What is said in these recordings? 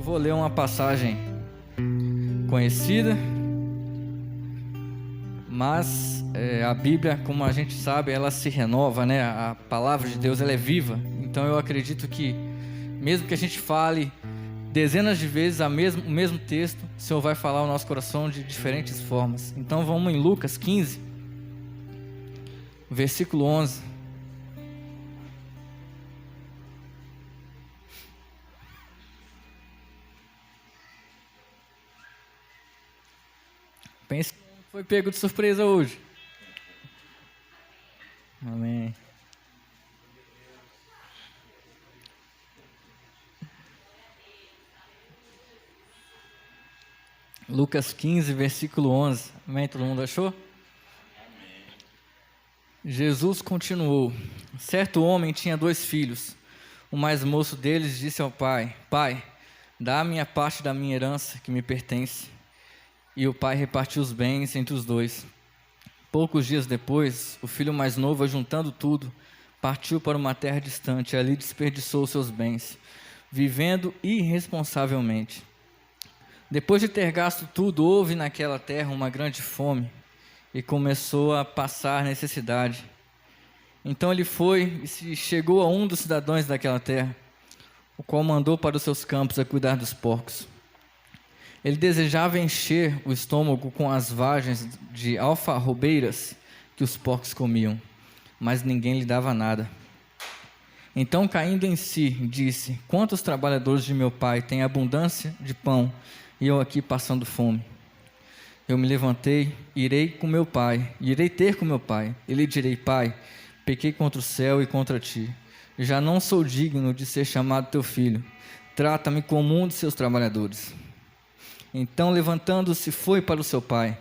vou ler uma passagem conhecida, mas a Bíblia, como a gente sabe, ela se renova, né? A palavra de Deus, ela é viva. Então eu acredito que, mesmo que a gente fale dezenas de vezes o mesmo texto, o Senhor vai falar ao nosso coração de diferentes formas. Então vamos em Lucas 15, versículo 11. Pense que foi pego de surpresa hoje. Amém. Lucas 15, versículo 11. Amém? Todo mundo achou? Amém. Jesus continuou. Certo homem tinha 2 filhos. O mais moço deles disse ao pai: Pai, dá a minha parte da minha herança que me pertence. E o pai repartiu os bens entre os 2. Poucos dias depois, o filho mais novo, ajuntando tudo, partiu para uma terra distante e ali desperdiçou seus bens, vivendo irresponsavelmente. Depois de ter gasto tudo, houve naquela terra uma grande fome e começou a passar necessidade. Então ele foi e chegou a um dos cidadãos daquela terra, o qual mandou para os seus campos a cuidar dos porcos. Ele desejava encher o estômago com as vagens de alfarrobeiras que os porcos comiam, mas ninguém lhe dava nada. Então, caindo em si, disse: Quantos trabalhadores de meu pai têm abundância de pão e eu aqui passando fome? Eu me levantei, irei ter com meu pai, e lhe direi: Pai, pequei contra o céu e contra ti. Já não sou digno de ser chamado teu filho. Trata-me como um de seus trabalhadores. Então, levantando-se, foi para o seu pai.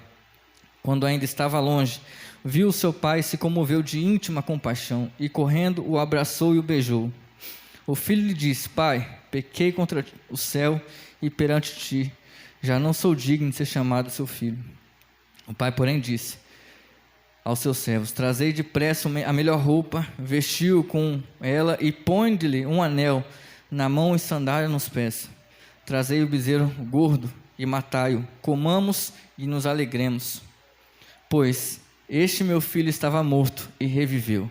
Quando ainda estava longe, viu o seu pai e se comoveu de íntima compaixão, e correndo o abraçou e o beijou. O filho lhe disse: Pai, pequei contra o céu e perante ti, já não sou digno de ser chamado seu filho. O pai, porém, disse aos seus servos: Trazei depressa a melhor roupa, vestiu-o com ela e põe-lhe um anel na mão e sandália nos pés. Trazei o bezerro gordo e matai-o, comamos e nos alegremos. Pois este meu filho estava morto e reviveu,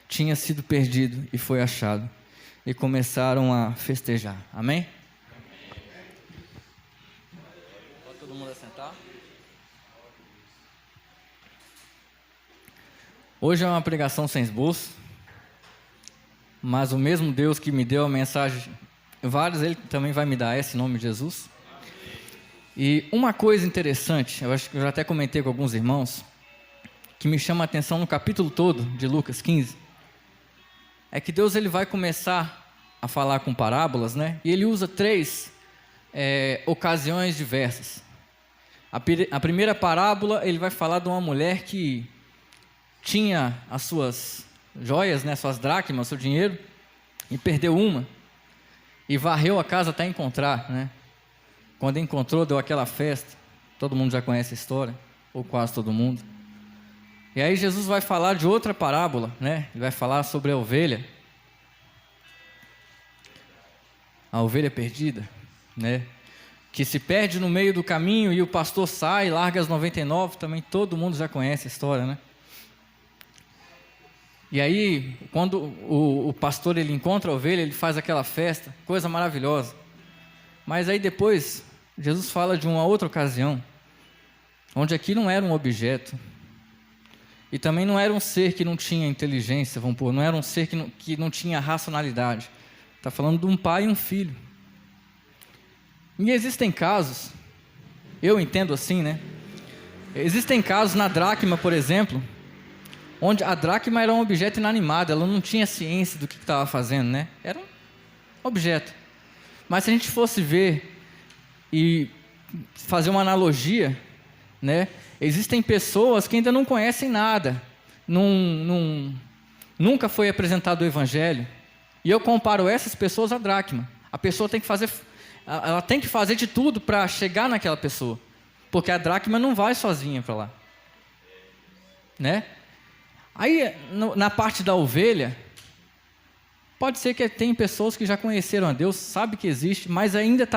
tinha sido perdido e foi achado. E começaram a festejar. Amém? Pode todo mundo assentar? Hoje é uma pregação sem esboço, mas o mesmo Deus que me deu a mensagem, Ele também vai me dar esse nome de Jesus. E uma coisa interessante, eu acho que eu já até comentei com alguns irmãos, que me chama a atenção no capítulo todo de Lucas 15, é que Deus ele vai começar a falar com parábolas, né? E ele usa 3 ocasiões diversas. A primeira parábola, ele vai falar de uma mulher que tinha as suas joias, né, suas dracmas, seu dinheiro, e perdeu uma, e varreu a casa até encontrar, né? Quando encontrou, deu aquela festa. Todo mundo já conhece a história, ou quase todo mundo. E aí Jesus vai falar de outra parábola, né? Ele vai falar sobre a ovelha perdida, né? Que se perde no meio do caminho e o pastor sai e larga as 99, também todo mundo já conhece a história, né? E aí, quando o pastor ele encontra a ovelha, ele faz aquela festa, coisa maravilhosa. Mas aí depois, Jesus fala de uma outra ocasião, onde aqui não era um objeto, e também não era um ser que não tinha inteligência, vamos pôr, não era um ser que não tinha racionalidade. Está falando de um pai e um filho. E existem casos, eu entendo assim, né? Existem casos na dracma, por exemplo, onde a dracma era um objeto inanimado, ela não tinha ciência do que estava fazendo, né? Era um objeto. Mas se a gente fosse ver e fazer uma analogia, né? Existem pessoas que ainda não conhecem nada, nunca foi apresentado o Evangelho, e eu comparo essas pessoas à dracma. A pessoa ela tem que fazer de tudo para chegar naquela pessoa, porque a dracma não vai sozinha para lá, né? Aí, na parte da ovelha, Pode ser que tem pessoas que já conheceram a Deus, sabe que existe, mas ainda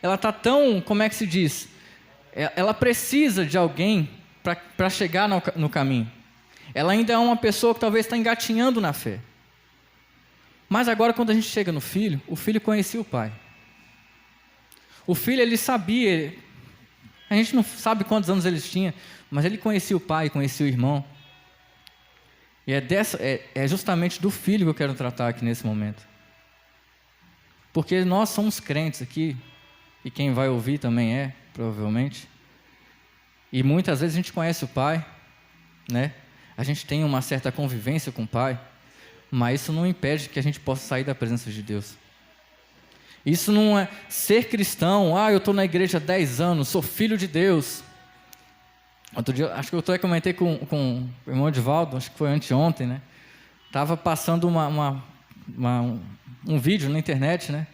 ela está tão, como é que se diz? Ela precisa de alguém para chegar no caminho. Ela ainda é uma pessoa que talvez está engatinhando na fé. Mas agora, quando a gente chega no filho, o filho conhecia o pai. O filho, ele sabia, a gente não sabe quantos anos ele tinha, mas ele conhecia o pai, conhecia o irmão. E é justamente do filho que eu quero tratar aqui nesse momento. Porque nós somos crentes aqui, e quem vai ouvir também provavelmente. E muitas vezes a gente conhece o pai, né? A gente tem uma certa convivência com o pai, mas isso não impede que a gente possa sair da presença de Deus. Isso não é ser cristão. Eu estou na igreja há 10 anos, sou filho de Deus. Outro dia, acho que eu até comentei com o irmão Edivaldo, acho que foi anteontem, né? Estava passando um vídeo na internet, né?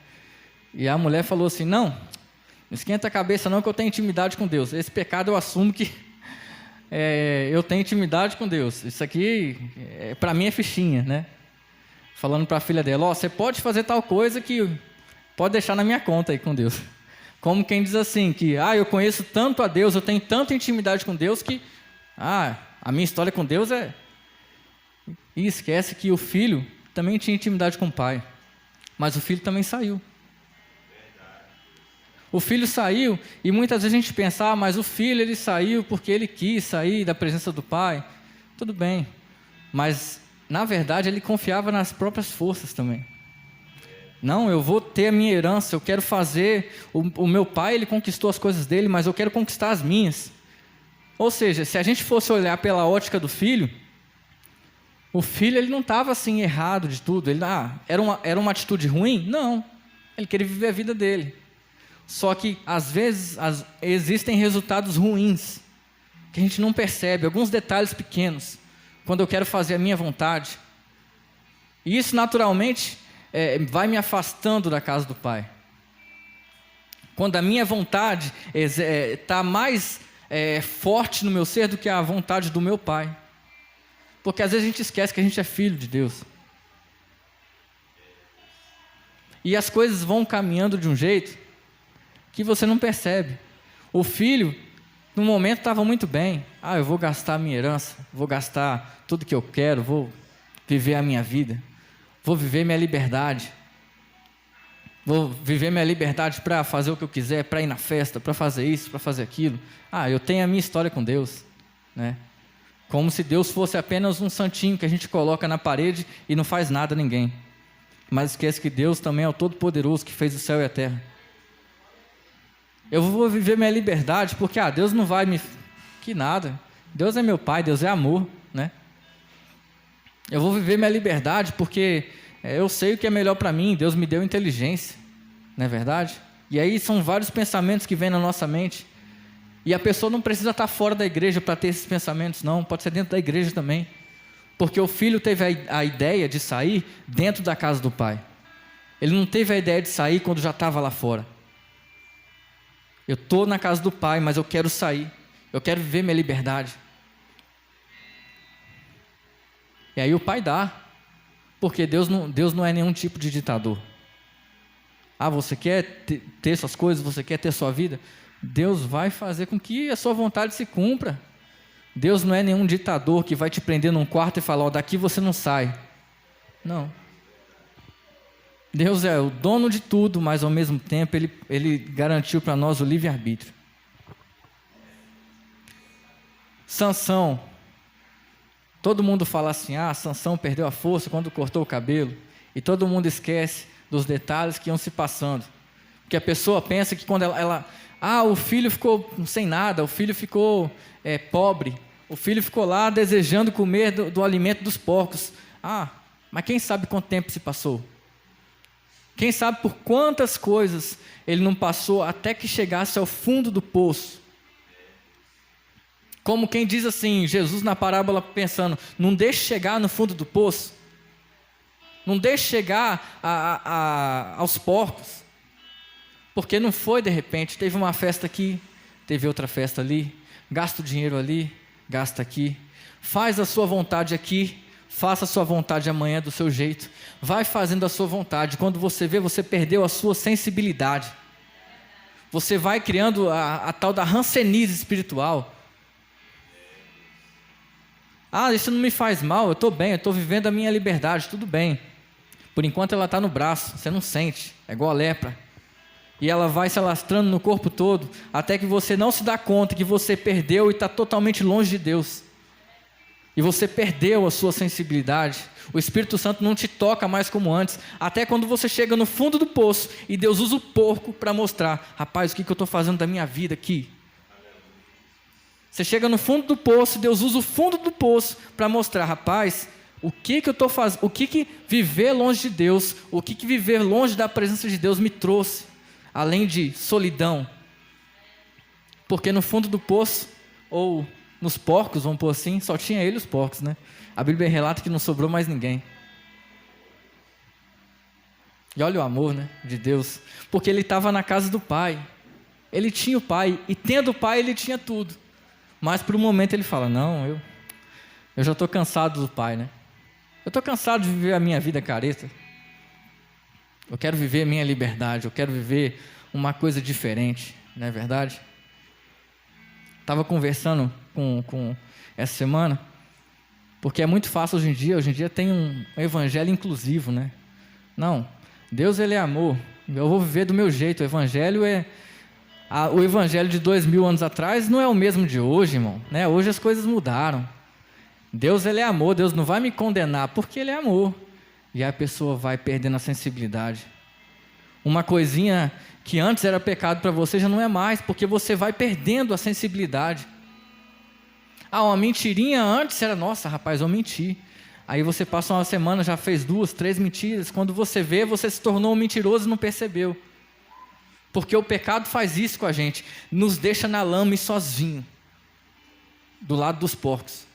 E a mulher falou assim, não esquenta a cabeça não, que eu tenho intimidade com Deus. Esse pecado eu assumo que eu tenho intimidade com Deus. Isso aqui, para mim, é fichinha, né? Falando para a filha dela, você pode fazer tal coisa que pode deixar na minha conta aí com Deus. Como quem diz assim, que eu conheço tanto a Deus, eu tenho tanta intimidade com Deus que a minha história com Deus é... E esquece que o filho também tinha intimidade com o pai, mas o filho também saiu. O filho saiu, e muitas vezes a gente pensa, mas o filho ele saiu porque ele quis sair da presença do pai. Tudo bem, mas na verdade ele confiava nas próprias forças também. Não, eu vou ter a minha herança, eu quero fazer, o meu pai ele conquistou as coisas dele, mas eu quero conquistar as minhas. Ou seja, se a gente fosse olhar pela ótica do filho, o filho ele não estava assim errado de tudo, ele, era uma atitude ruim? Não, ele queria viver a vida dele. Só que às vezes existem resultados ruins, que a gente não percebe, alguns detalhes pequenos, quando eu quero fazer a minha vontade. E isso naturalmente vai me afastando da casa do pai. Quando a minha vontade está mais forte no meu ser do que a vontade do meu pai. Porque às vezes a gente esquece que a gente é filho de Deus. E as coisas vão caminhando de um jeito que você não percebe. O filho, no momento, estava muito bem. Eu vou gastar a minha herança, vou gastar tudo que eu quero, vou viver a minha vida, vou viver minha liberdade. Vou viver minha liberdade para fazer o que eu quiser, para ir na festa, para fazer isso, para fazer aquilo. Eu tenho a minha história com Deus, né? Como se Deus fosse apenas um santinho que a gente coloca na parede e não faz nada a ninguém. Mas esquece que Deus também é o Todo-Poderoso que fez o céu e a terra. Eu vou viver minha liberdade porque Deus não vai me... Que nada. Deus é meu pai, Deus é amor, né? Eu vou viver minha liberdade porque eu sei o que é melhor para mim, Deus me deu inteligência, não é verdade? E aí são vários pensamentos que vêm na nossa mente. E a pessoa não precisa estar fora da igreja para ter esses pensamentos, não. Pode ser dentro da igreja também. Porque o filho teve a ideia de sair dentro da casa do pai. Ele não teve a ideia de sair quando já estava lá fora. Eu estou na casa do pai, mas eu quero sair. Eu quero viver minha liberdade. E aí o pai dá. Porque Deus não é nenhum tipo de ditador. Você quer ter suas coisas, você quer ter sua vida? Deus vai fazer com que a sua vontade se cumpra. Deus não é nenhum ditador que vai te prender num quarto e falar, daqui você não sai. Não. Deus é o dono de tudo, mas ao mesmo tempo Ele garantiu para nós o livre-arbítrio. Sansão. Todo mundo fala assim, Sansão perdeu a força quando cortou o cabelo. E todo mundo esquece dos detalhes que iam se passando. Porque a pessoa pensa que quando o filho ficou sem nada, o filho ficou pobre, o filho ficou lá desejando comer do alimento dos porcos. Mas quem sabe quanto tempo se passou? Quem sabe por quantas coisas ele não passou até que chegasse ao fundo do poço? Como quem diz assim, Jesus na parábola pensando, não deixe chegar no fundo do poço, não deixe chegar aos porcos, porque não foi de repente, teve uma festa aqui, teve outra festa ali, gasta o dinheiro ali, gasta aqui, faz a sua vontade aqui, Faça a sua vontade amanhã do seu jeito. Vai fazendo a sua vontade. Quando você vê, você perdeu a sua sensibilidade. Você vai criando a tal da hanseníase espiritual. Ah, isso não me faz mal, eu estou bem, eu estou vivendo a minha liberdade, tudo bem. Por enquanto ela está no braço, você não sente, é igual a lepra. E ela vai se alastrando no corpo todo, até que você não se dá conta que você perdeu e está totalmente longe de Deus. E você perdeu a sua sensibilidade. O Espírito Santo não te toca mais como antes. Até quando você chega no fundo do poço e Deus usa o porco para mostrar: rapaz, o que eu estou fazendo da minha vida aqui? Você chega no fundo do poço, Deus usa o fundo do poço para mostrar: rapaz, o que eu estou fazendo? O que viver longe de Deus, o que viver longe da presença de Deus me trouxe? Além de solidão. Porque no fundo do poço, ou nos porcos, vamos pôr assim, só tinha ele e os porcos, né? A Bíblia relata que não sobrou mais ninguém. E olha o amor, né, de Deus. Porque ele estava na casa do Pai. Ele tinha o Pai. E tendo o Pai, ele tinha tudo. Mas por um momento ele fala: não, eu já estou cansado do Pai, né? Eu estou cansado de viver a minha vida careta. Eu quero viver a minha liberdade. Eu quero viver uma coisa diferente. Não é verdade? Estava conversando com essa semana, porque é muito fácil hoje em dia tem um evangelho inclusivo, né? Não, Deus ele é amor, eu vou viver do meu jeito. O evangelho o evangelho de 2000 anos atrás não é o mesmo de hoje, irmão, né? Hoje as coisas mudaram. Deus ele é amor, Deus não vai me condenar porque ele é amor. E aí a pessoa vai perdendo a sensibilidade. Uma coisinha que antes era pecado para você já não é mais, porque você vai perdendo a sensibilidade. Ah, uma mentirinha antes era: nossa, rapaz, eu menti. Aí você passa uma semana, já fez 2, 3 mentiras. Quando você vê, você se tornou um mentiroso e não percebeu. Porque o pecado faz isso com a gente, nos deixa na lama e sozinho, do lado dos porcos.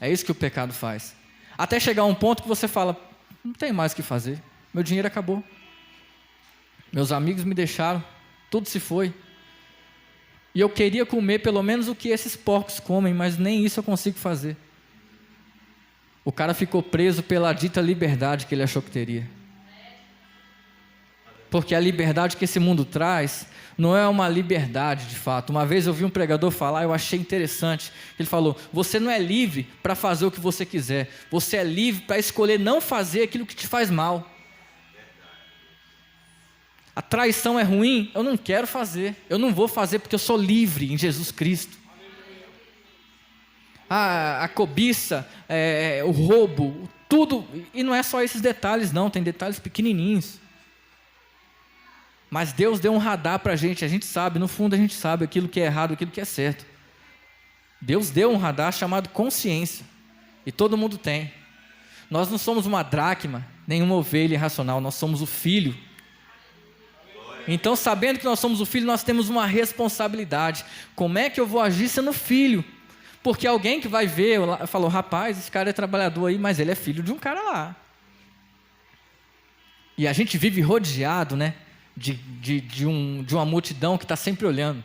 É isso que o pecado faz. Até chegar a um ponto que você fala: não tem mais o que fazer, meu dinheiro acabou. Meus amigos me deixaram, tudo se foi. E eu queria comer pelo menos o que esses porcos comem, mas nem isso eu consigo fazer. O cara ficou preso pela dita liberdade que ele achou que teria. Porque a liberdade que esse mundo traz não é uma liberdade de fato. Uma vez eu vi um pregador falar, eu achei interessante. Ele falou: você não é livre para fazer o que você quiser. Você é livre para escolher não fazer aquilo que te faz mal. A traição é ruim? Eu não quero fazer. Eu não vou fazer porque eu sou livre em Jesus Cristo. A cobiça, o roubo, tudo. E não é só esses detalhes não, tem detalhes pequenininhos. Mas Deus deu um radar para a gente sabe, no fundo a gente sabe aquilo que é errado, aquilo que é certo. Deus deu um radar chamado consciência. E todo mundo tem. Nós não somos uma dracma, nenhuma ovelha irracional, nós somos o filho. Então, sabendo que nós somos o filho, nós temos uma responsabilidade. Como é que eu vou agir sendo filho? Porque alguém que vai ver, falou: rapaz, esse cara é trabalhador aí, mas ele é filho de um cara lá. E a gente vive rodeado, né, de uma multidão que está sempre olhando.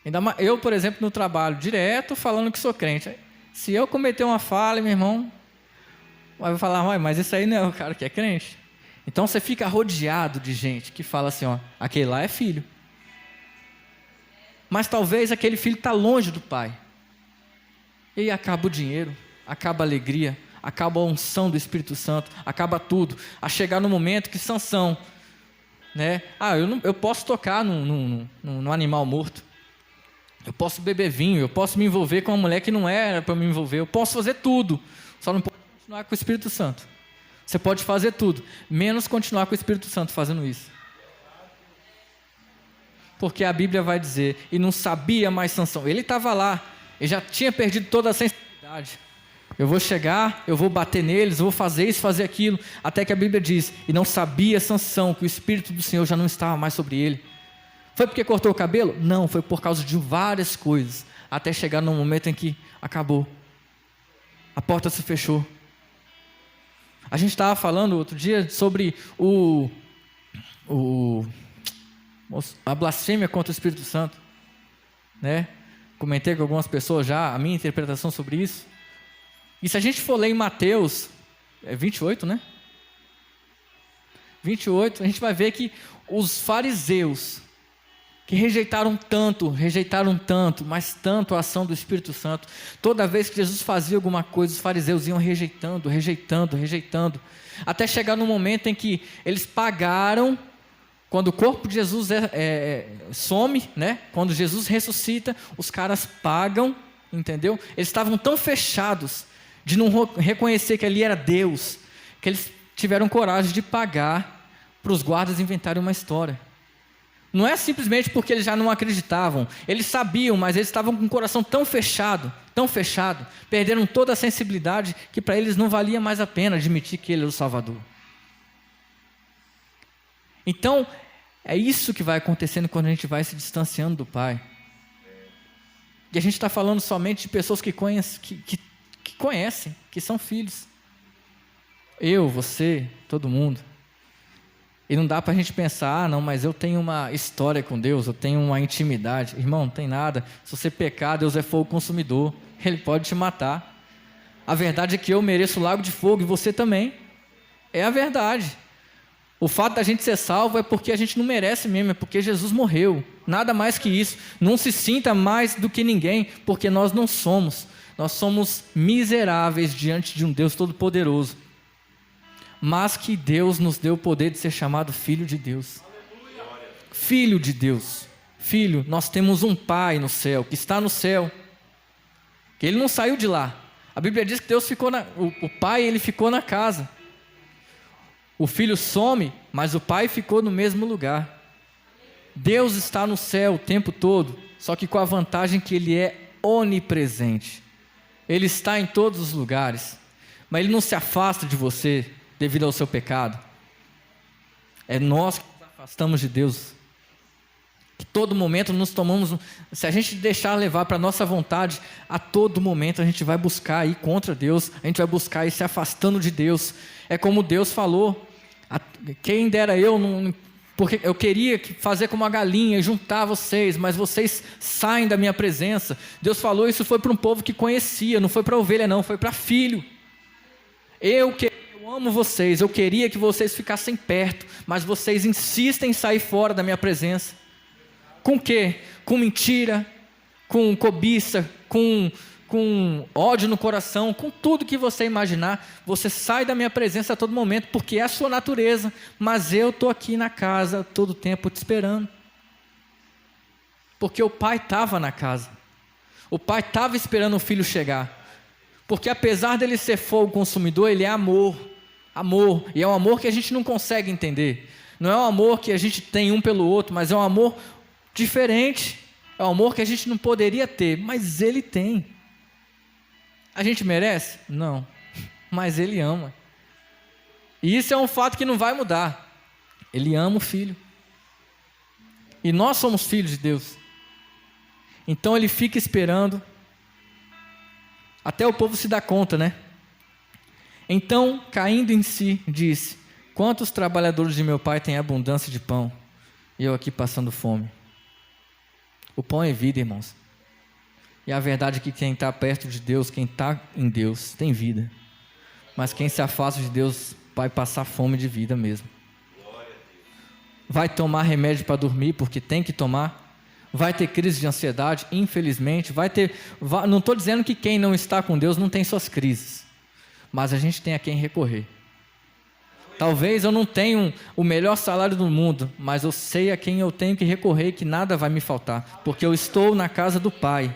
Ainda mais, eu, por exemplo, no trabalho, direto falando que sou crente. Se eu cometer uma falha, meu irmão, vai falar: mas esse aí não é o cara que é crente? Então você fica rodeado de gente que fala assim: ó, aquele lá é filho. Mas talvez aquele filho está longe do pai. E aí acaba o dinheiro, acaba a alegria, acaba a unção do Espírito Santo, acaba tudo. A chegar no momento que Sansão, né? Eu posso tocar num animal morto. Eu posso beber vinho, eu posso me envolver com uma mulher que não era para me envolver. Eu posso fazer tudo, só não posso continuar com o Espírito Santo. Você pode fazer tudo, menos continuar com o Espírito Santo fazendo isso. Porque a Bíblia vai dizer: e não sabia mais Sansão. Ele estava lá, ele já tinha perdido toda a sensibilidade. Eu vou chegar, eu vou bater neles, eu vou fazer isso, fazer aquilo. Até que a Bíblia diz: e não sabia Sansão que o Espírito do Senhor já não estava mais sobre ele. Foi porque cortou o cabelo? Não, foi por causa de várias coisas. Até chegar no momento em que acabou. A porta se fechou. A gente estava falando outro dia sobre a blasfêmia contra o Espírito Santo, né? Comentei com algumas pessoas já a minha interpretação sobre isso. E se a gente for ler em Mateus, 28, né? 28, a gente vai ver que os fariseus, que rejeitaram tanto, mas tanto a ação do Espírito Santo, toda vez que Jesus fazia alguma coisa, os fariseus iam rejeitando, até chegar no momento em que eles pagaram, quando o corpo de Jesus some, né? Quando Jesus ressuscita, os caras pagam, entendeu? Eles estavam tão fechados de não reconhecer que ali era Deus, que eles tiveram coragem de pagar para os guardas inventarem uma história. Não é simplesmente porque eles já não acreditavam, eles sabiam, mas eles estavam com o coração tão fechado, perderam toda a sensibilidade, que para eles não valia mais a pena admitir que Ele era o Salvador. Então, é isso que vai acontecendo quando a gente vai se distanciando do Pai. E a gente está falando somente de pessoas que conhecem, que são filhos. Eu, você, todo mundo. E não dá para a gente pensar, não, mas eu tenho uma história com Deus, eu tenho uma intimidade. Irmão, não tem nada. Se você pecar, Deus é fogo consumidor. Ele pode te matar. A verdade é que eu mereço o lago de fogo e você também. É a verdade. O fato da gente ser salvo é porque a gente não merece mesmo, é porque Jesus morreu. Nada mais que isso. Não se sinta mais do que ninguém, porque nós não somos. Nós somos miseráveis diante de um Deus todo-poderoso. Mas que Deus nos deu o poder de ser chamado filho de Deus. Filho de Deus. Filho, nós temos um Pai no céu, que está no céu. Que Ele não saiu de lá. A Bíblia diz que Deus ficou o Pai, Ele ficou na casa. O Filho some, mas o Pai ficou no mesmo lugar. Deus está no céu o tempo todo, só que com a vantagem que Ele é onipresente. Ele está em todos os lugares, mas Ele não se afasta de você devido ao seu pecado. É nós que nos afastamos de Deus. Que todo momento nos tomamos, se a gente deixar levar para a nossa vontade, a todo momento a gente vai buscar ir contra Deus, a gente vai buscar ir se afastando de Deus. É como Deus falou, quem dera porque eu queria fazer como a galinha, juntar vocês, mas vocês saem da minha presença. Deus falou, isso foi para um povo que conhecia, não foi para ovelha não, foi para filho. Eu amo vocês, eu queria que vocês ficassem perto, mas vocês insistem em sair fora da minha presença. Com o quê? Com mentira, com cobiça, com ódio no coração, com tudo que você imaginar. Você sai da minha presença a todo momento, porque é a sua natureza, mas eu estou aqui na casa todo o tempo te esperando. Porque o Pai estava na casa, o Pai estava esperando o Filho chegar, porque apesar dele ser fogo consumidor, ele é amor, e é um amor que a gente não consegue entender. Não é um amor que a gente tem um pelo outro, mas é um amor diferente, é um amor que a gente não poderia ter, mas Ele tem. A gente merece? Não, mas Ele ama, e isso é um fato que não vai mudar. Ele ama o Filho, e nós somos filhos de Deus, então Ele fica esperando, até o povo se dá conta, né? Então, caindo em si, disse: quantos trabalhadores de meu pai têm abundância de pão, e eu aqui passando fome? O pão é vida, irmãos. E a verdade é que quem está perto de Deus, quem está em Deus, tem vida. Mas quem se afasta de Deus vai passar fome de vida mesmo. Vai tomar remédio para dormir, porque tem que tomar. Vai ter crise de ansiedade, infelizmente. Não estou dizendo que quem não está com Deus não tem suas crises, mas a gente tem a quem recorrer. Talvez eu não tenha o melhor salário do mundo, mas eu sei a quem eu tenho que recorrer, que nada vai me faltar, porque eu estou na casa do Pai.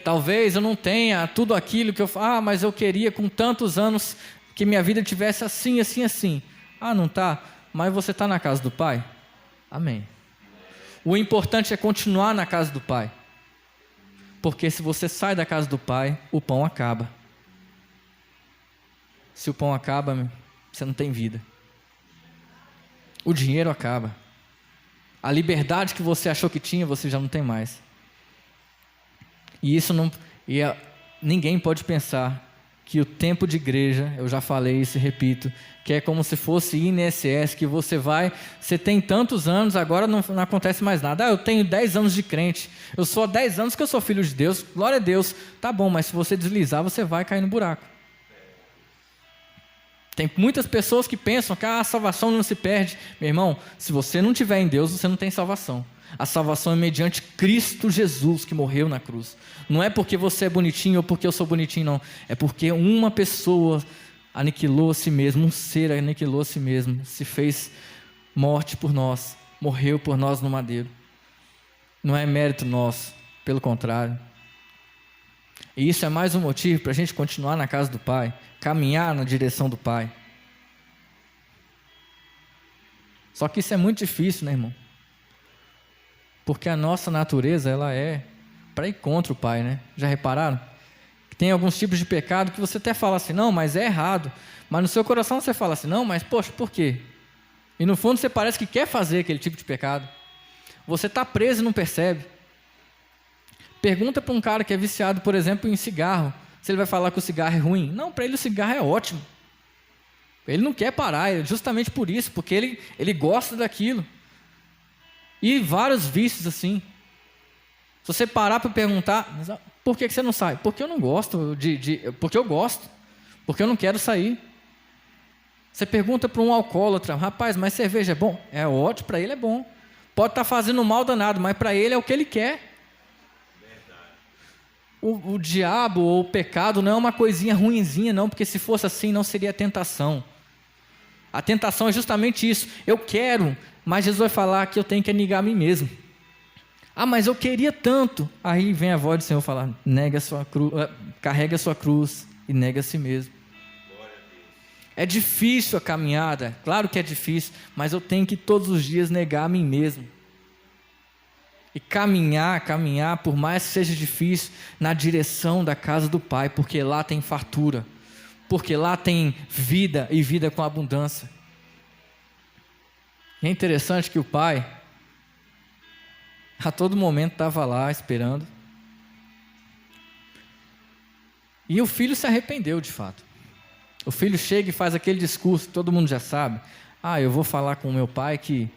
Talvez eu não tenha tudo aquilo que eu falo, mas eu queria com tantos anos que minha vida tivesse assim, assim, assim. Não está, mas você está na casa do Pai? Amém. O importante é continuar na casa do Pai, porque se você sai da casa do Pai, o pão acaba. Se o pão acaba, você não tem vida. O dinheiro acaba. A liberdade que você achou que tinha, você já não tem mais. E isso não, ninguém pode pensar que o tempo de igreja, eu já falei isso e repito, que é como se fosse INSS, que você tem tantos anos, agora não acontece mais nada. Eu tenho 10 anos de crente, eu sou há 10 anos que eu sou filho de Deus, glória a Deus. Tá bom, mas se você deslizar, você vai cair no buraco. Tem muitas pessoas que pensam que a salvação não se perde. Meu irmão, se você não tiver em Deus, você não tem salvação. A salvação é mediante Cristo Jesus, que morreu na cruz. Não é porque você é bonitinho ou porque eu sou bonitinho, não. É porque uma pessoa aniquilou a si mesmo, um ser aniquilou a si mesmo, se fez morte por nós, morreu por nós no madeiro. Não é mérito nosso, pelo contrário. E isso é mais um motivo para a gente continuar na casa do Pai, caminhar na direção do Pai. Só que isso é muito difícil, né, irmão? Porque a nossa natureza, ela é para ir contra o Pai, né? Já repararam? Tem alguns tipos de pecado que você até fala assim, não, mas é errado. Mas no seu coração você fala assim, não, mas poxa, por quê? E no fundo você parece que quer fazer aquele tipo de pecado. Você está preso e não percebe. Pergunta para um cara que é viciado, por exemplo, em cigarro, se ele vai falar que o cigarro é ruim. Não, para ele o cigarro é ótimo. Ele não quer parar, justamente por isso, porque ele gosta daquilo. E vários vícios assim. Se você parar para perguntar, por que você não sai? Porque eu não gosto, porque eu gosto, porque eu não quero sair. Você pergunta para um alcoólatra, rapaz, mas cerveja é bom? É ótimo, para ele é bom. Pode estar fazendo mal danado, mas para ele é o que ele quer. O diabo ou o pecado não é uma coisinha ruinzinha, não, porque se fosse assim não seria tentação. A tentação é justamente isso. Eu quero, mas Jesus vai falar que eu tenho que negar a mim mesmo. Ah, mas eu queria tanto. Aí vem a voz do Senhor falar, carrega a sua cruz e nega a si mesmo. É difícil a caminhada, claro que é difícil, mas eu tenho que todos os dias negar a mim mesmo. E caminhar, por mais que seja difícil, na direção da casa do Pai, porque lá tem fartura, porque lá tem vida e vida com abundância. E é interessante que o Pai, a todo momento estava lá esperando. E o filho se arrependeu de fato. O filho chega e faz aquele discurso, todo mundo já sabe. Ah, eu vou falar com o meu pai que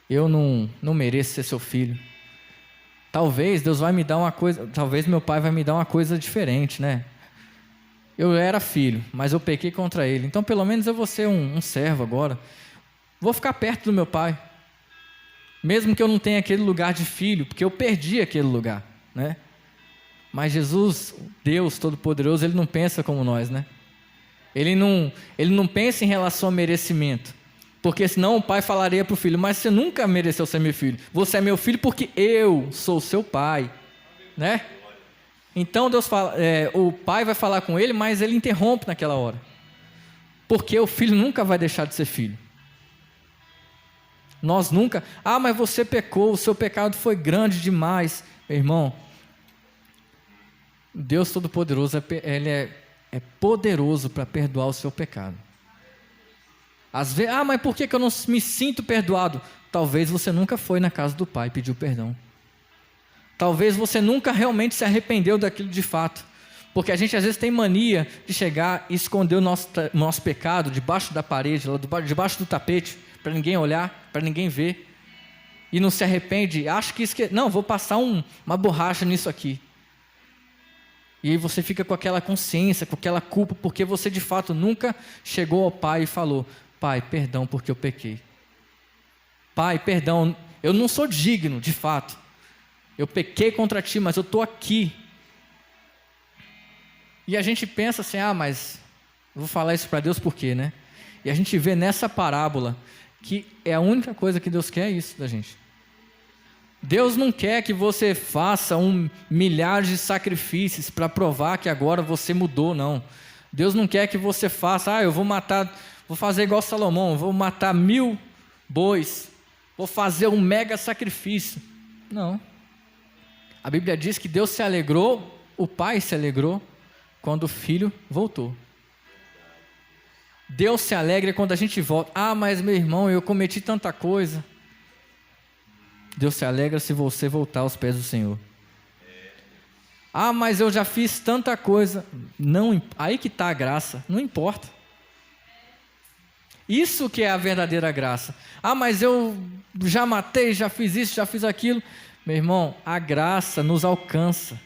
eu não mereço ser seu filho. Talvez Deus vai me dar uma coisa, talvez meu pai vai me dar uma coisa diferente, né? Eu era filho, mas eu pequei contra ele. Então pelo menos eu vou ser um servo agora. Vou ficar perto do meu pai. Mesmo que eu não tenha aquele lugar de filho, porque eu perdi aquele lugar, né? Mas Jesus, Deus Todo-Poderoso, Ele não pensa como nós, né? Ele não pensa em relação ao merecimento. Porque senão o pai falaria para o filho, mas você nunca mereceu ser meu filho. Você é meu filho porque eu sou seu pai, né? Então Deus fala, o pai vai falar com ele, mas ele interrompe naquela hora. Porque o filho nunca vai deixar de ser filho. Nós nunca, mas você pecou, o seu pecado foi grande demais. Meu irmão, Deus Todo-Poderoso, Ele é poderoso para perdoar o seu pecado. Às vezes, mas por que eu não me sinto perdoado? Talvez você nunca foi na casa do Pai e pediu perdão. Talvez você nunca realmente se arrependeu daquilo de fato. Porque a gente às vezes tem mania de chegar e esconder o nosso pecado debaixo da parede, debaixo do tapete, para ninguém olhar, para ninguém ver. E não se arrepende, acha que não, vou passar uma borracha nisso aqui. E aí você fica com aquela consciência, com aquela culpa, porque você de fato nunca chegou ao Pai e falou, Pai, perdão porque eu pequei. Pai, perdão, eu não sou digno, de fato. Eu pequei contra Ti, mas eu estou aqui. E a gente pensa assim, mas vou falar isso para Deus por quê, né? E a gente vê nessa parábola que é a única coisa que Deus quer isso da gente. Deus não quer que você faça milhares de sacrifícios para provar que agora você mudou, não. Deus não quer que você faça, eu vou fazer igual Salomão, vou matar 1000 bois, vou fazer um mega sacrifício. Não. A Bíblia diz que Deus se alegrou, o Pai se alegrou, quando o Filho voltou. Deus se alegra quando a gente volta. Mas meu irmão, eu cometi tanta coisa. Deus se alegra se você voltar aos pés do Senhor. Ah, mas eu já fiz tanta coisa. Não, aí que está a graça, não importa. Isso que é a verdadeira graça. Ah, mas eu já matei, já fiz isso, já fiz aquilo. Meu irmão, a graça nos alcança.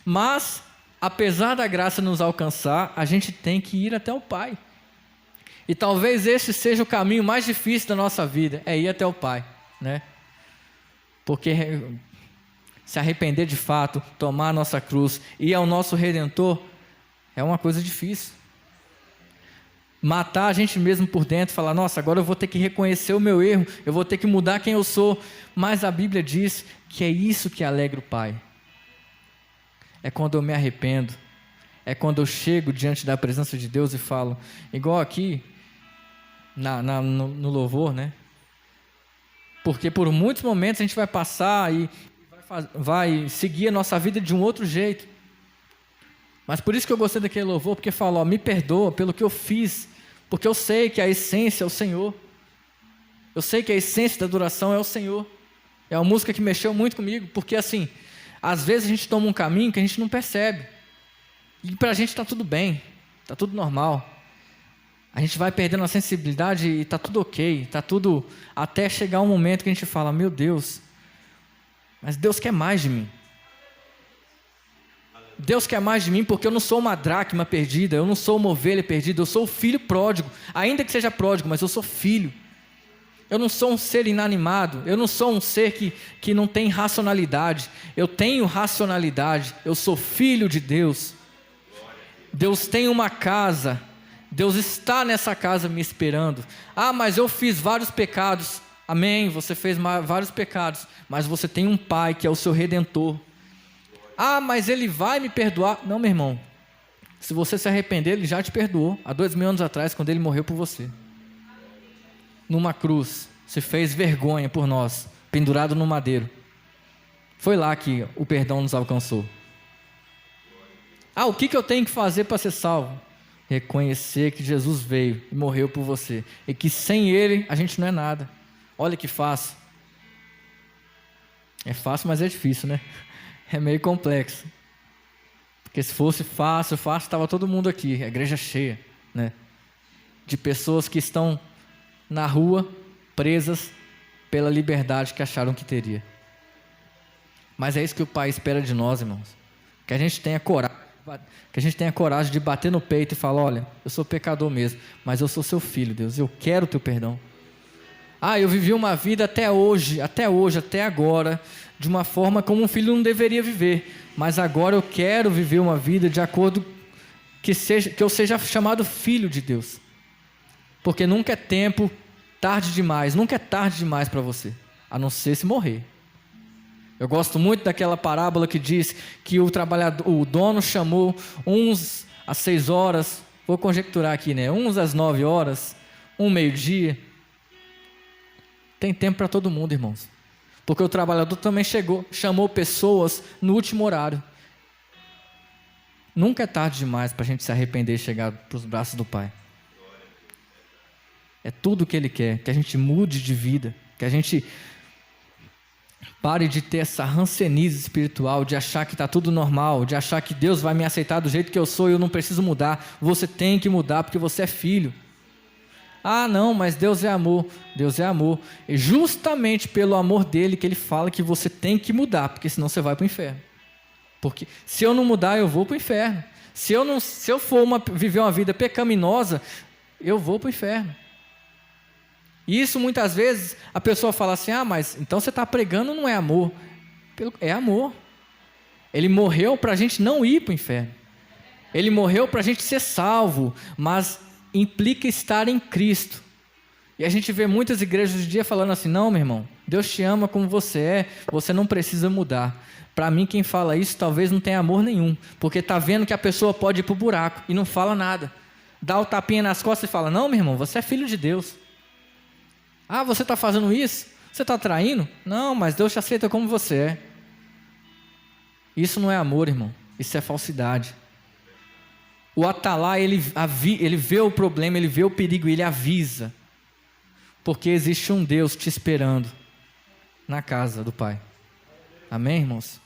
Mas, apesar da graça nos alcançar, a gente tem que ir até o Pai. E talvez esse seja o caminho mais difícil da nossa vida, é ir até o Pai, né? Porque se arrepender de fato, tomar a nossa cruz, ir ao nosso Redentor, é uma coisa difícil. Matar a gente mesmo por dentro, falar, nossa, agora eu vou ter que reconhecer o meu erro, eu vou ter que mudar quem eu sou. Mas a Bíblia diz que é isso que alegra o Pai. É quando eu me arrependo, é quando eu chego diante da presença de Deus e falo, igual aqui, no louvor, né? Porque por muitos momentos a gente vai passar e vai seguir a nossa vida de um outro jeito. Mas por isso que eu gostei daquele louvor, porque fala, ó, me perdoa pelo que eu fiz, porque eu sei que a essência é o Senhor. Eu sei que a essência da adoração é o Senhor. É uma música que mexeu muito comigo, porque assim, às vezes a gente toma um caminho que a gente não percebe. E para a gente está tudo bem, está tudo normal. A gente vai perdendo a sensibilidade e está tudo ok, está tudo... Até chegar um momento que a gente fala, meu Deus, mas Deus quer mais de mim. Deus quer mais de mim porque eu não sou uma dracma perdida, eu não sou uma ovelha perdida, eu sou o filho pródigo. Ainda que seja pródigo, mas eu sou filho. Eu não sou um ser inanimado, eu não sou um ser que não tem racionalidade. Eu tenho racionalidade, eu sou filho de Deus. Deus tem uma casa, Deus está nessa casa me esperando. Ah, mas eu fiz vários pecados. Amém, você fez vários pecados, mas você tem um Pai que é o seu Redentor. Ah, mas Ele vai me perdoar. Não, meu irmão, se você se arrepender, Ele já te perdoou. Há 2000 anos atrás, quando Ele morreu por você. Numa cruz, se fez vergonha por nós, pendurado no madeiro. Foi lá que o perdão nos alcançou. Ah, o que eu tenho que fazer para ser salvo? Reconhecer que Jesus veio e morreu por você, e que sem Ele a gente não é nada. Olha que fácil. É fácil, mas é difícil, né? É meio complexo. Porque se fosse fácil, estava todo mundo aqui, a igreja cheia, né? De pessoas que estão na rua, presas pela liberdade que acharam que teria. Mas é isso que o Pai espera de nós, irmãos. Que a gente tenha coragem de bater no peito e falar, olha, eu sou pecador mesmo, mas eu sou seu filho, Deus, eu quero o teu perdão. Ah, eu vivi uma vida até hoje, até agora, de uma forma como um filho não deveria viver, mas agora eu quero viver uma vida de acordo que eu seja chamado filho de Deus. Porque nunca é tempo tarde demais, nunca é tarde demais para você, a não ser se morrer. Eu gosto muito daquela parábola que diz que o dono chamou uns às 6 horas, vou conjecturar aqui, né? Uns às 9 horas, meio-dia. Tem tempo para todo mundo, irmãos. Porque o trabalhador também chamou pessoas no último horário. Nunca é tarde demais para a gente se arrepender e chegar para os braços do Pai. É tudo o que Ele quer, que a gente mude de vida, que a gente pare de ter essa rancenice espiritual, de achar que está tudo normal, de achar que Deus vai me aceitar do jeito que eu sou e eu não preciso mudar. Você tem que mudar porque você é filho. Ah, não, mas Deus é amor. Deus é amor. E justamente pelo amor dele que Ele fala que você tem que mudar, porque senão você vai para o inferno. Porque se eu não mudar, eu vou para o inferno. Se eu for viver uma vida pecaminosa, eu vou para o inferno. E isso muitas vezes a pessoa fala assim, ah, mas então você está pregando não é amor. É amor. Ele morreu para a gente não ir para o inferno. Ele morreu para a gente ser salvo, mas implica estar em Cristo. E a gente vê muitas igrejas hoje em dia falando assim, não, meu irmão, Deus te ama como você é, você não precisa mudar. Para mim, quem fala isso talvez não tenha amor nenhum, porque está vendo que a pessoa pode ir para o buraco e não fala nada. Dá o tapinha nas costas e fala, não, meu irmão, você é filho de Deus. Ah, você está fazendo isso? Você está traindo? Não, mas Deus te aceita como você é. Isso não é amor, irmão. Isso é falsidade. O atalai, ele vê o problema, ele vê o perigo, ele avisa. Porque existe um Deus te esperando na casa do Pai. Amém, irmãos?